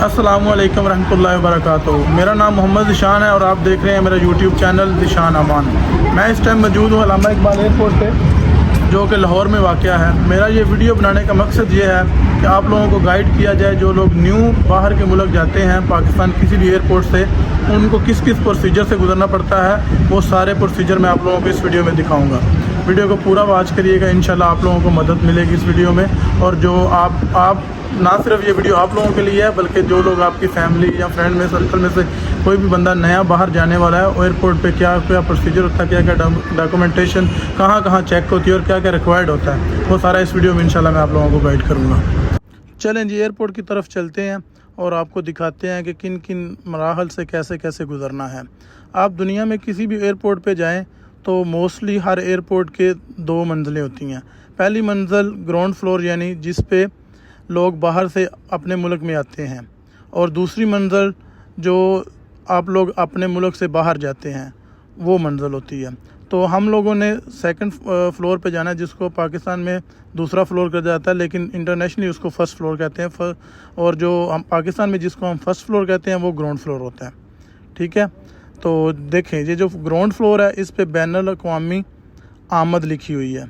अस्सलामुअलैकुम रहमतुल्लाहि व बरकातुहू। मेरा नाम मोहम्मद ज़िशान है और आप देख रहे हैं मेरा यूट्यूब चैनल ज़िशान अमान। मैं इस टाइम मौजूद हूँ अल्लामा इकबाल एयरपोर्ट पे, जो कि लाहौर में वाक़या है। मेरा ये वीडियो बनाने का मकसद ये है कि आप लोगों को गाइड किया जाए, जो लोग न्यू बाहर के मुल्क जाते हैं पाकिस्तान किसी भी एयरपोर्ट से, उनको किस किस प्रोसीजर से गुजरना पड़ता है। वो सारे प्रोसीजर मैं आप लोगों को इस वीडियो में दिखाऊँगा। वीडियो को पूरा वॉच करिएगा, इंशाल्लाह आप लोगों को मदद मिलेगी इस वीडियो में। और जो आप ना सिर्फ ये वीडियो आप लोगों के लिए है, बल्कि जो लोग आपकी फैमिली या फ्रेंड में सर्कल में से कोई भी बंदा नया बाहर जाने वाला है, एयरपोर्ट पे क्या क्या प्रोसीजर होता है, क्या क्या डॉक्यूमेंटेशन कहाँ कहाँ चेक होती है और क्या क्या रिक्वायर्ड होता है, वो सारा इस वीडियो में इंशाल्लाह मैं आप लोगों को गाइड करूँगा। चलें जी, एयरपोर्ट की तरफ चलते हैं और आपको दिखाते हैं कि किन किन मराहल से कैसे कैसे गुजरना है। आप दुनिया में किसी भी एयरपोर्ट पर जाएँ तो मोस्टली हर एयरपोर्ट के दो मंजिलें होती हैं। पहली मंजिल ग्राउंड फ्लोर, यानी जिस पे लोग बाहर से अपने मुल्क में आते हैं, और दूसरी मंजिल जो आप लोग अपने मुल्क से बाहर जाते हैं, वो मंजिल होती है। तो हम लोगों ने सेकंड फ्लोर पे जाना है, जिसको पाकिस्तान में दूसरा फ्लोर कहा जाता है, लेकिन इंटरनेशनली उसको फर्स्ट फ्लोर कहते हैं। और जो हम पाकिस्तान में जिसको हम फर्स्ट फ्लोर कहते हैं, वो ग्राउंड फ्लोर होता है। ठीक है, तो देखें, ये जो ग्राउंड फ्लोर है, इस पे बैनुल अक़वामी आमद लिखी हुई है,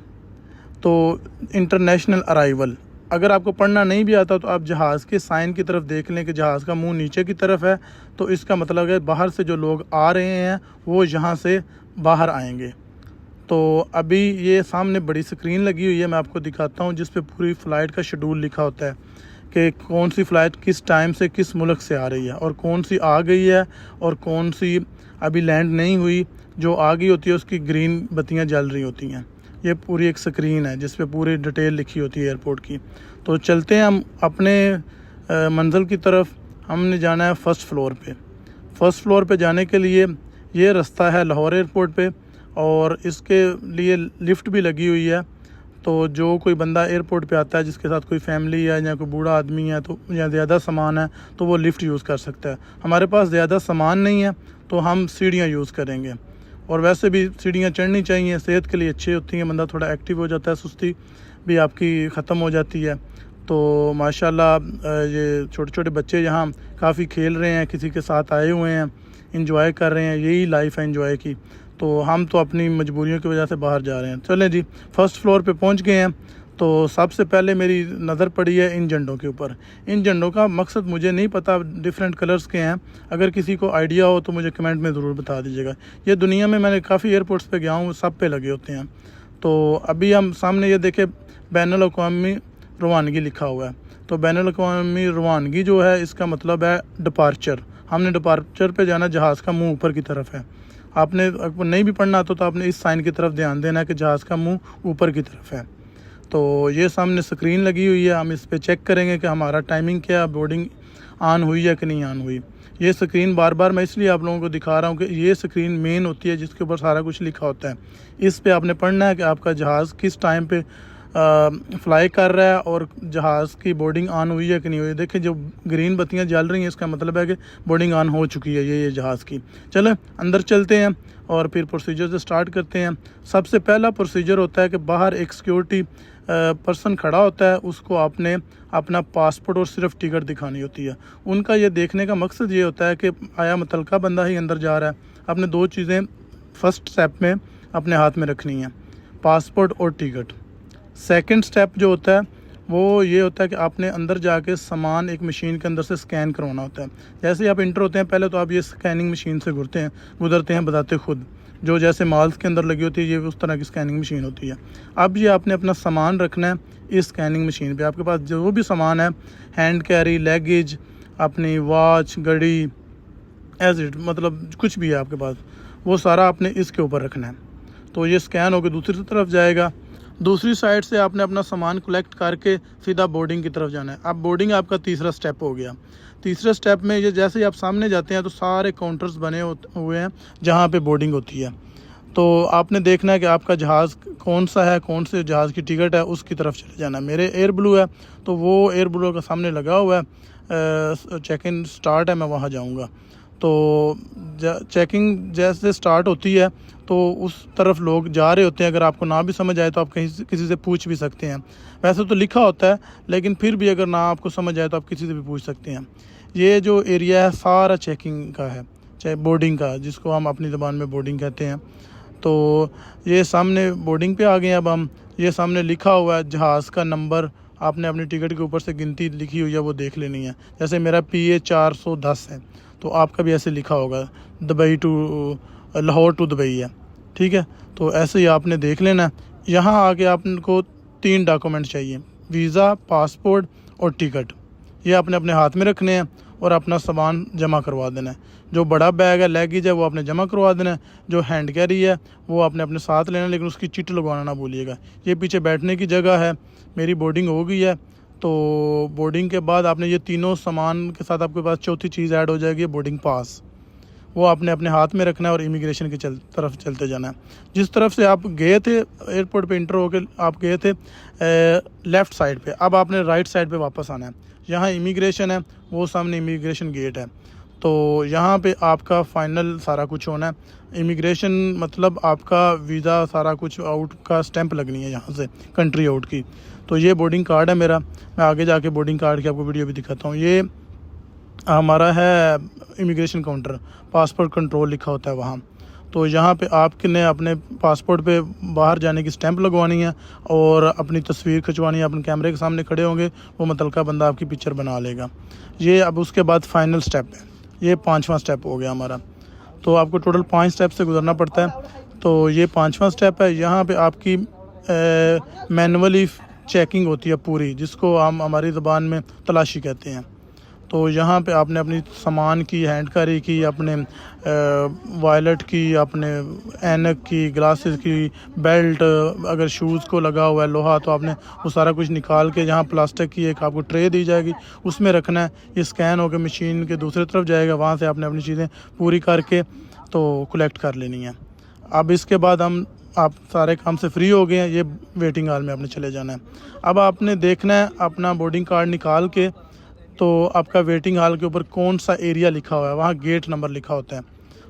तो इंटरनेशनल अराइवल। अगर आपको पढ़ना नहीं भी आता तो आप जहाज़ के साइन की तरफ देख लें कि जहाज़ का मुंह नीचे की तरफ है, तो इसका मतलब है बाहर से जो लोग आ रहे हैं वो यहाँ से बाहर आएंगे। तो अभी ये सामने बड़ी स्क्रीन लगी हुई है, मैं आपको दिखाता हूँ, जिस पे पूरी फ़्लाइट का शेड्यूल लिखा होता है कि कौन सी फ़्लाइट किस टाइम से किस मुल्क से आ रही है, और कौन सी आ गई है और कौन सी अभी लैंड नहीं हुई। जो आ गई होती है उसकी ग्रीन बत्तियाँ जल रही होती हैं। ये पूरी एक स्क्रीन है जिस पे पूरी डिटेल लिखी होती है एयरपोर्ट की। तो चलते हैं हम अपने मंजिल की तरफ। हमने जाना है फ़र्स्ट फ्लोर पे। फ़र्स्ट फ्लोर पे जाने के लिए ये रास्ता है लाहौर एयरपोर्ट पे, और इसके लिए लिफ्ट भी लगी हुई है। तो जो कोई बंदा एयरपोर्ट पे आता है जिसके साथ कोई फैमिली है या कोई बूढ़ा आदमी है, तो या ज़्यादा सामान है, तो वो लिफ्ट यूज़ कर सकता है। हमारे पास ज़्यादा सामान नहीं है तो हम सीढ़ियाँ यूज़ करेंगे। और वैसे भी सीढ़ियाँ चढ़नी चाहिए, सेहत के लिए अच्छी होती हैं, बंदा थोड़ा एक्टिव हो जाता है, सुस्ती भी आपकी ख़त्म हो जाती है। तो माशाल्लाह ये छोटे छोटे बच्चे यहाँ काफ़ी खेल रहे हैं, किसी के साथ आए हुए हैं, इंजॉय कर रहे हैं। यही लाइफ है इंजॉय की। तो हम तो अपनी मजबूरियों की वजह से बाहर जा रहे हैं। चलें जी, फर्स्ट फ्लोर पे पहुँच गए हैं। तो सबसे पहले मेरी नज़र पड़ी है इन झंडों के ऊपर। इन झंडों का मकसद मुझे नहीं पता, डिफरेंट कलर्स के हैं। अगर किसी को आइडिया हो तो मुझे कमेंट में ज़रूर बता दीजिएगा। ये दुनिया में मैंने काफ़ी एयरपोर्ट्स पे गया हूँ, सब पे लगे होते हैं। तो अभी हम सामने ये देखें, बैनुल अक़वामी रवानगी लिखा हुआ है। तो बैनुल अक़वामी रवानगी जो है, इसका मतलब है डिपार्चर। हमने डिपार्चर पे जाना, जहाज़ का मुँह ऊपर की तरफ है। आपने नहीं भी पढ़ना तो आपने इस साइन की तरफ ध्यान देना है कि जहाज़ का मुँह ऊपर की तरफ है। तो ये सामने स्क्रीन लगी हुई है, हम इस पे चेक करेंगे कि हमारा टाइमिंग क्या, बोर्डिंग ऑन हुई है कि नहीं ऑन हुई। ये स्क्रीन बार बार मैं इसलिए आप लोगों को दिखा रहा हूँ कि ये स्क्रीन मेन होती है, जिसके ऊपर सारा कुछ लिखा होता है। इस पे आपने पढ़ना है कि आपका जहाज़ किस टाइम पे फ्लाई कर रहा है और जहाज़ की बोर्डिंग ऑन हुई है कि नहीं हुई। देखिए, जो ग्रीन बत्तियाँ जल रही हैं, इसका मतलब है कि बोर्डिंग ऑन हो चुकी है ये जहाज़ की। चलें अंदर चलते हैं और फिर प्रोसीजर से स्टार्ट करते हैं। सबसे पहला प्रोसीजर होता है कि बाहर एक सिक्योरिटी पर्सन खड़ा होता है, उसको आपने अपना पासपोर्ट और सिर्फ टिकट दिखानी होती है। उनका ये देखने का मकसद ये होता है कि आया मुतलका बंदा ही अंदर जा रहा है। आपने दो चीज़ें फ़र्स्ट स्टेप में अपने हाथ में रखनी है, पासपोर्ट और टिकट। सेकंड स्टेप जो होता है वो ये होता है कि आपने अंदर जाके सामान एक मशीन के अंदर से स्कैन करवाना होता है। जैसे ही आप इंटर होते हैं, पहले तो आप ये स्कैनिंग मशीन से गुजरते हैं बताते खुद, जो जैसे मॉल्स के अंदर लगी होती है, ये उस तरह की स्कैनिंग मशीन होती है। अब ये आपने अपना सामान रखना है इस स्कैनिंग मशीन पे। आपके पास जो भी सामान है, हैंड कैरी, लगेज, अपनी वॉच, घड़ी, एज इट, मतलब कुछ भी है आपके पास, वो सारा आपने इसके ऊपर रखना है। तो ये स्कैन होकर दूसरी तरफ जाएगा। दूसरी साइड से आपने अपना सामान कलेक्ट करके सीधा बोर्डिंग की तरफ जाना है। अब बोर्डिंग आपका तीसरा स्टेप हो गया। तीसरे स्टेप में ये जैसे ही आप सामने जाते हैं तो सारे काउंटर्स बने हुए हैं जहाँ पे बोर्डिंग होती है। तो आपने देखना है कि आपका जहाज़ कौन सा है, कौन से जहाज़ की टिकट है, उसकी तरफ चले जाना है। मेरे एयर ब्लू है तो वो एयर ब्लू का सामने लगा हुआ है, चेक इन स्टार्ट है, मैं वहाँ जाऊँगा। तो चेकिंग जैसे स्टार्ट होती है तो उस तरफ लोग जा रहे होते हैं। अगर आपको ना भी समझ आए तो आप कहीं किसी से पूछ भी सकते हैं। वैसे तो लिखा होता है, लेकिन फिर भी अगर ना आपको समझ आए तो आप किसी से भी पूछ सकते हैं। ये जो एरिया है सारा चेकिंग का है, चाहे बोर्डिंग का, जिसको हम अपनी ज़बान में बोर्डिंग कहते हैं। तो ये सामने बोर्डिंग पे आ गए हैं अब हम। ये सामने लिखा हुआ है जहाज़ का नंबर, आपने अपनी टिकट के ऊपर से गिनती लिखी हुई है वो देख लेनी है। जैसे मेरा PA 410 है, तो आपका भी ऐसे लिखा होगा, Dubai to Lahore to Dubai है, ठीक है। तो ऐसे ही आपने देख लेना है। यहाँ आके आपको 3 डॉक्यूमेंट चाहिए, वीज़ा, पासपोर्ट और टिकट। ये आपने अपने हाथ में रखने हैं और अपना सामान जमा करवा देना है। जो बड़ा बैग है, लगेज है, वो आपने जमा करवा देना है। जो हैंड कैरी है वो आपने अपने साथ लेना, लेकिन उसकी चिट लगवाना ना भूलिएगा। ये पीछे बैठने की जगह है। मेरी बोर्डिंग हो गई है, तो बोर्डिंग के बाद आपने ये तीनों सामान के साथ आपके पास चौथी चीज़ ऐड हो जाएगी, बोर्डिंग पास। वो आपने अपने हाथ में रखना है और इमिग्रेशन की तरफ चलते जाना है। जिस तरफ से आप गए थे एयरपोर्ट पे इंटर होकर, आप गए थे लेफ़्ट साइड पे, अब आपने राइट साइड पे वापस आना है। यहाँ इमिग्रेशन है, वो सामने इमिग्रेशन गेट है। तो यहाँ पे आपका फ़ाइनल सारा कुछ होना है। इमिग्रेशन मतलब आपका वीज़ा सारा कुछ आउट का स्टैंप लगनी है यहाँ से, कंट्री आउट की। तो ये बोर्डिंग कार्ड है मेरा। मैं आगे जाके बोर्डिंग कार्ड की आपको वीडियो भी दिखाता हूँ। ये हमारा है इमिग्रेशन काउंटर, पासपोर्ट कंट्रोल लिखा होता है वहाँ। तो यहाँ पे आपने अपने पासपोर्ट पे बाहर जाने की स्टैंप लगवानी है और अपनी तस्वीर खिंचवानी है। अपने कैमरे के सामने खड़े होंगे, वो मुतलका बंदा आपकी पिक्चर बना लेगा। ये अब उसके बाद फाइनल स्टेप है, ये 5वां स्टेप हो गया हमारा। तो आपको टोटल 5 स्टेप से गुजरना पड़ता है। तो ये 5वां स्टेप है। यहाँ पे आपकी मैनुअली चेकिंग होती है पूरी, जिसको हम हमारी ज़बान में तलाशी कहते हैं। तो यहाँ पे आपने अपनी सामान की, हैंड कैरी की, अपने वॉलेट की, अपने ऐनक की, ग्लासेस की, बेल्ट, अगर शूज़ को लगा हुआ है लोहा तो आपने वो सारा कुछ निकाल के, जहाँ प्लास्टिक की एक आपको ट्रे दी जाएगी उसमें रखना है। ये स्कैन होकर मशीन के दूसरी तरफ जाएगा, वहाँ से आपने अपनी चीज़ें पूरी करके तो कलेक्ट कर लेनी है। अब इसके बाद आप सारे काम से फ्री हो गए हैं। ये वेटिंग हॉल में आपने चले जाना है। अब आपने देखना है अपना बोर्डिंग कार्ड निकाल के, तो आपका वेटिंग हॉल के ऊपर कौन सा एरिया लिखा हुआ है, वहाँ गेट नंबर लिखा होता है।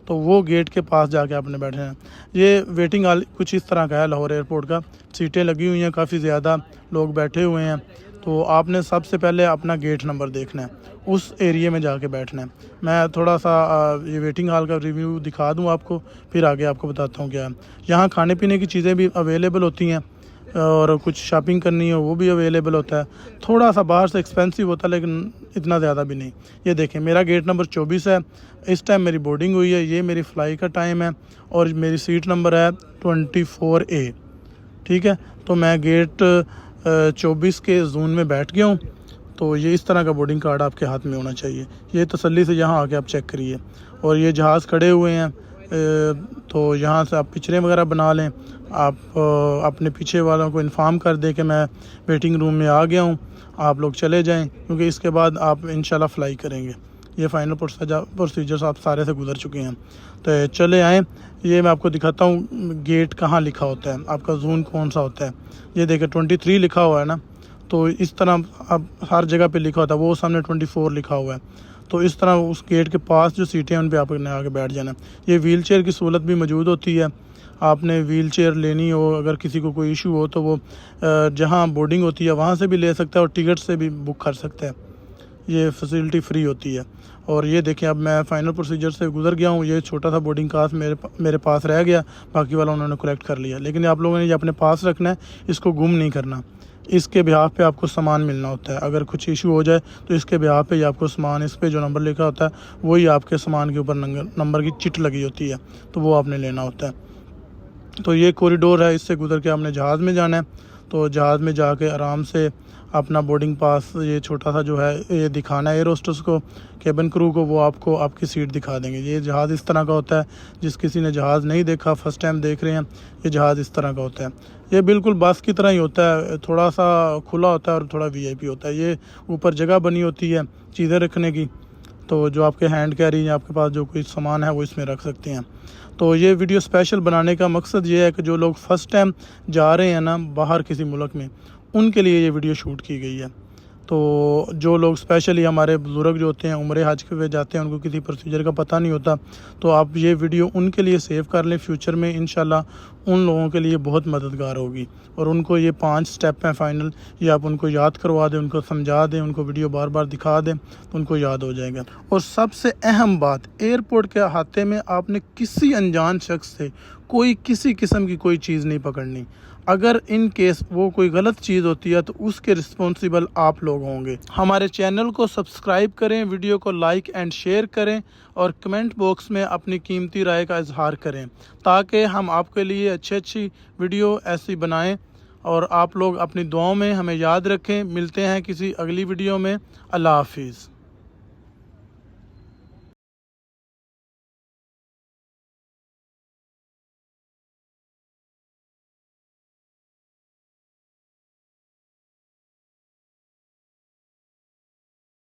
तो वो गेट के पास जाके आपने बैठना है। ये वेटिंग हॉल कुछ इस तरह का है लाहौर एयरपोर्ट का। सीटें लगी हुई हैं, काफ़ी ज़्यादा लोग बैठे हुए हैं। तो आपने सबसे पहले अपना गेट नंबर देखना है, उस एरिया में जाके बैठना है। मैं थोड़ा सा ये वेटिंग हॉल का रिव्यू दिखा दूँ आपको, फिर आगे आपको बताता हूँ क्या है। यहाँ खाने पीने की चीज़ें भी अवेलेबल होती हैं और कुछ शॉपिंग करनी हो वो भी अवेलेबल होता है। थोड़ा सा बाहर से एक्सपेंसिव होता है, लेकिन इतना ज़्यादा भी नहीं। ये देखें, मेरा गेट नंबर 24 है। इस टाइम मेरी बोर्डिंग हुई है। ये मेरी फ़्लाई का टाइम है और मेरी सीट नंबर है 24A, ठीक है। तो मैं गेट 24 के जोन में बैठ गया हूँ। तो ये इस तरह का बोर्डिंग कार्ड आपके हाथ में होना चाहिए। ये तसल्ली से यहाँ आके आप चेक करिए। और ये जहाज़ खड़े हुए हैं, तो यहाँ से आप पिक्चरें वगैरह बना लें। आप अपने पीछे वालों को इन्फॉर्म कर दें कि मैं वेटिंग रूम में आ गया हूँ, आप लोग चले जाएं, क्योंकि इसके बाद आप इंशाल्लाह फ़्लाई करेंगे। ये फ़ाइनल प्रोसीजर्स आप सारे से गुजर चुके हैं। तो चले आएँ। ये मैं आपको दिखाता हूँ गेट कहाँ लिखा होता है, आपका जोन कौन सा होता है। ये देखें 23 लिखा हुआ है ना, तो इस तरह अब हर जगह पे लिखा होता है। वो सामने 24 लिखा हुआ है। तो इस तरह उस गेट के पास जो सीटें हैं उन पे आपने आके बैठ जाना है। ये व्हील चेयर की सहूलत भी मौजूद होती है। आपने व्हील चेयर लेनी हो, अगर किसी को कोई इशू हो, तो वो जहाँ बोर्डिंग होती है वहाँ से भी ले सकता है और टिकट से भी बुक कर सकता है। ये फैसिलिटी फ्री होती है। और ये देखें, अब मैं फ़ाइनल प्रोसीजर से गुजर गया हूँ। ये छोटा सा बोर्डिंग पास मेरे पास रह गया, बाकी वाला उन्होंने कलेक्ट कर लिया। लेकिन आप लोगों ने ये अपने पास रखना है, इसको गुम नहीं करना। इसके बिहाफ पे आपको सामान मिलना होता है। अगर कुछ इशू हो जाए तो इसके बिहाफ पे आपको सामान, इस पे जो नंबर लिखा होता है वही आपके सामान के ऊपर नंबर की चिट लगी होती है, तो वो आपने लेना होता है। तो ये कॉरिडोर है, इससे गुजर के आपने जहाज़ में जाना है। तो जहाज़ में जाके आराम से अपना बोर्डिंग पास, ये छोटा सा जो है ये दिखाना है एयर होस्टेस को, केबिन क्रू को, वो आपको आपकी सीट दिखा देंगे। ये जहाज़ इस तरह का होता है। जिस किसी ने जहाज़ नहीं देखा, फर्स्ट टाइम देख रहे हैं, ये जहाज़ इस तरह का होता है। ये बिल्कुल बस की तरह ही होता है, थोड़ा सा खुला होता है और थोड़ा VIP होता है। ये ऊपर जगह बनी होती है चीज़ें रखने की, तो जो आपके हैंड कैरी या आपके पास जो कोई सामान है वो इसमें रख सकते हैं। तो ये वीडियो स्पेशल बनाने का मकसद ये है कि जो लोग फ़र्स्ट टाइम जा रहे हैं ना बाहर किसी मुल्क में, उनके लिए ये वीडियो शूट की गई है। तो जो लोग स्पेशली हमारे बुज़ुर्ग जो होते हैं उम्रे हज पे जाते हैं, उनको किसी प्रोसीजर का पता नहीं होता, तो आप ये वीडियो उनके लिए सेव कर लें। फ्यूचर में इंशाल्लाह उन लोगों के लिए बहुत मददगार होगी। और उनको ये 5 स्टेप हैं फाइनल, ये आप उनको याद करवा दें, उनको समझा दें, उनको वीडियो बार बार दिखा दें तो उनको याद हो जाएगा। और सबसे अहम बात, एयरपोर्ट के अहाते में आपने किसी अनजान शख्स से कोई किसी किस्म की कोई चीज़ नहीं पकड़नी। अगर इन केस वो कोई गलत चीज़ होती है तो उसके रिस्पॉन्सिबल आप लोग होंगे। हमारे चैनल को सब्सक्राइब करें, वीडियो को लाइक एंड शेयर करें और कमेंट बॉक्स में अपनी कीमती राय का इजहार करें, ताकि हम आपके लिए अच्छी वीडियो ऐसी बनाएं। और आप लोग अपनी दुआओं में हमें याद रखें। मिलते हैं किसी अगली वीडियो में। अल्लाह हाफिज़।